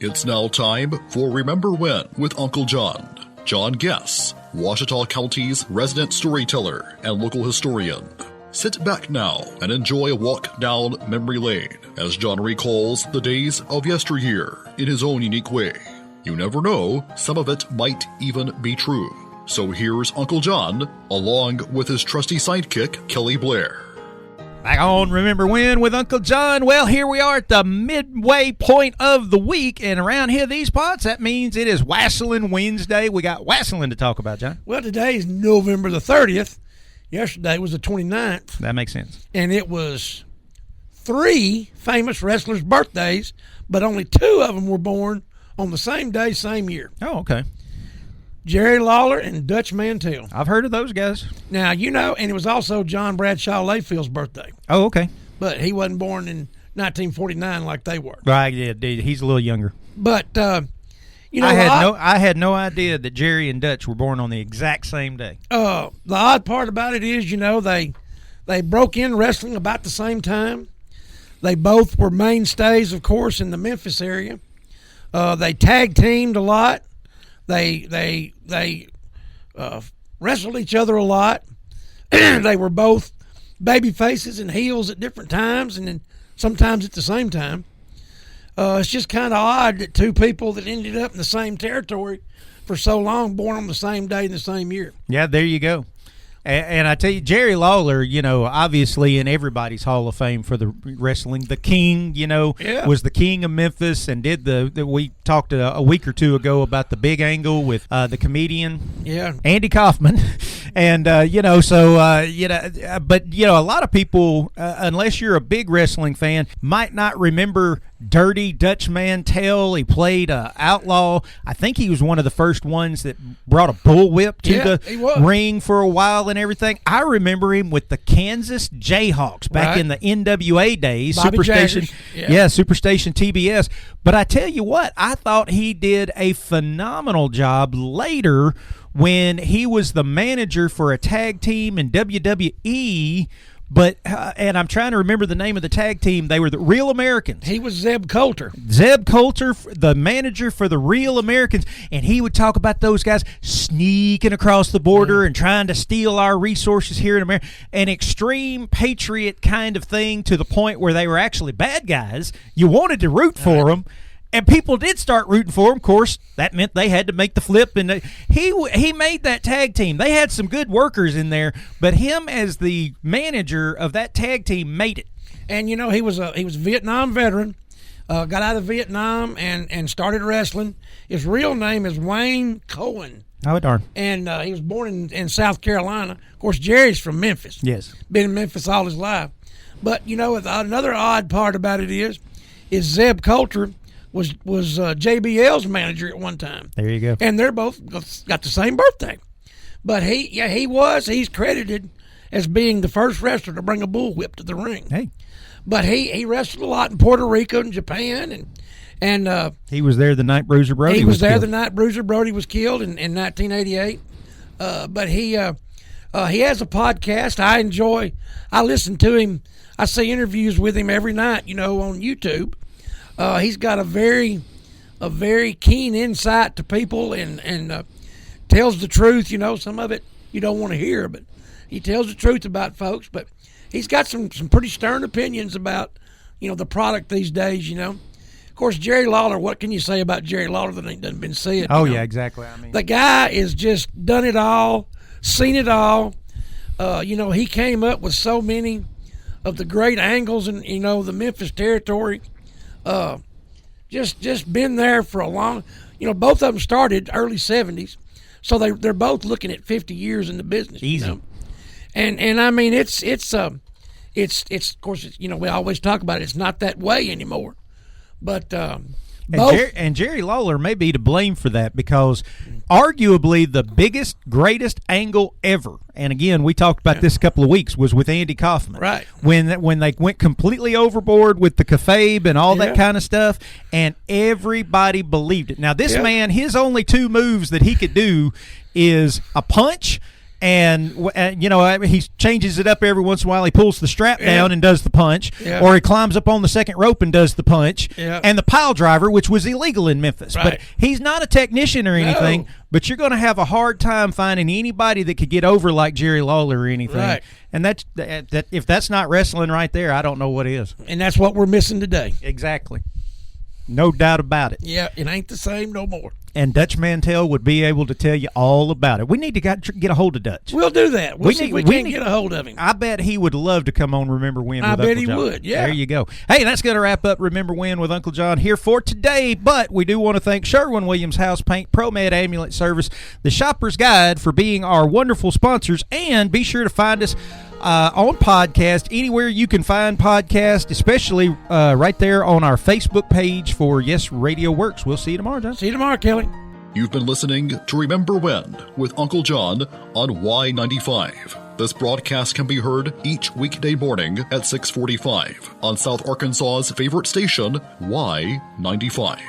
It's now time for Remember When with Uncle John. John Guess, Ouachita County's resident storyteller and local historian. Sit back now and enjoy a walk down memory lane as John recalls the days of yesteryear in his own unique way. You never know, some of it might even be true. So here's Uncle John, along with his trusty sidekick, Kelly Blair. Back on Remember When with Uncle John. Well, here we are at the midway point of the week, and around here, these parts, that means it is Wassailing Wednesday. We got Wassailing to talk about, John. Well, today is November the 30th. Yesterday was the 29th. That makes sense. And it was 3 famous wrestlers' birthdays, but only 2 of them were born on the same day, same year. Oh, okay. Jerry Lawler and Dutch Mantel. I've heard of those guys. Now, you know, and it was also John Bradshaw Layfield's birthday. Oh, okay. But he wasn't born in 1949 like they were. Right, yeah, dude, he's a little younger. But, you know, I had no idea that Jerry and Dutch were born on the exact same day. The odd part about it is, you know, they broke in wrestling about the same time. They both were mainstays, of course, in the Memphis area. They tag teamed a lot. They wrestled each other a lot. They were both baby faces and heels at different times, and then sometimes at the same time. It's just kind of odd that 2 people that ended up in the same territory for so long born on the same day in the same year. Yeah, there you go. And I tell you, Jerry Lawler, you know, obviously in everybody's Hall of Fame for the wrestling, the King, you know, was the King of Memphis, and did we talked a week or 2 ago about the big angle with the comedian, Andy Kaufman, and you know, so but you know, a lot of people, unless you're a big wrestling fan, might not remember Dirty Dutch Mantel. He played outlaw. I think he was one of the first ones that brought a bullwhip to the ring for a while and everything. I remember him with the Kansas Jayhawks back in the NWA days. Bobby Superstation, Jaggers. Superstation TBS. But I tell you what, I thought he did a phenomenal job later when he was the manager for a tag team in WWE. But, and I'm trying to remember the name of the tag team. They were the Real Americans. He was Zeb Coulter. Zeb Coulter, the manager for the Real Americans. And he would talk about those guys sneaking across the border and trying to steal our resources here in America. An extreme patriot kind of thing, to the point where they were actually bad guys. You wanted to root for them. And people did start rooting for him. Of course, that meant they had to make the flip. And he made that tag team. They had some good workers in there, but him as the manager of that tag team made it. And you know, he was a Vietnam veteran. Got out of Vietnam and started wrestling. His real name is Wayne Keown. Oh, darn. And he was born in South Carolina. Of course, Jerry's from Memphis. Yes. Been in Memphis all his life. But you know, another odd part about it is Zeb Coulter was JBL's manager at one time. There you go. And they're both got the same birthday. But he's credited as being the first wrestler to bring a bullwhip to the ring. Hey. But he wrestled a lot in Puerto Rico and Japan, and he was there the night Bruiser Brody was there killed. the night Bruiser Brody was killed in 1988. But he has a podcast. I listen to him. I see interviews with him every night, you know, on YouTube. He's got a very keen insight to people and tells the truth. You know, some of it you don't want to hear, but he tells the truth about folks. But he's got some pretty stern opinions about, you know, the product these days, you know. Of course, Jerry Lawler, what can you say about Jerry Lawler that ain't done been said? Oh, you know? Yeah, exactly. I mean, the guy is just done it all, seen it all. You know, he came up with so many of the great angles in, you know, the Memphis territory. Just been there for a long, you know, both of them started early 70s, so they're both looking at 50 years in the business. Easy. You know? And I mean, it's of course, you know, we always talk about it. It's not that way anymore, but And Jerry Lawler may be to blame for that, because arguably the biggest, greatest angle ever, and again, we talked about this a couple of weeks, was with Andy Kaufman. Right. When they went completely overboard with the kayfabe and all that kind of stuff, and everybody believed it. Now, this man, his only 2 moves that he could do is a punch And he changes it up every once in a while. He pulls the strap down and does the punch, or he climbs up on the second rope and does the punch. And the pile driver, which was illegal in Memphis. Right. But he's not a technician or anything. But you're going to have a hard time finding anybody that could get over like Jerry Lawler or anything. Right. And that if that's not wrestling right there, I don't know what is. And that's what we're missing today. Exactly. No doubt about it. Yeah, it ain't the same no more. And Dutch Mantel would be able to tell you all about it. We need to get a hold of Dutch. We'll do that. We'll see if we can get a hold of him. I bet he would love to come on Remember When with Uncle John. I bet he would, yeah. There you go. Hey, that's going to wrap up Remember When with Uncle John here for today. But we do want to thank Sherwin-Williams House Paint, ProMed Ambulance Service, The Shopper's Guide for being our wonderful sponsors. And be sure to find us on podcast, anywhere you can find podcast, especially right there on our Facebook page for Yes Radio Works. We'll see you tomorrow, John. See you tomorrow, Kelly. You've been listening to Remember When with Uncle John on Y95. This broadcast can be heard each weekday morning at 6:45 on South Arkansas's favorite station, Y95.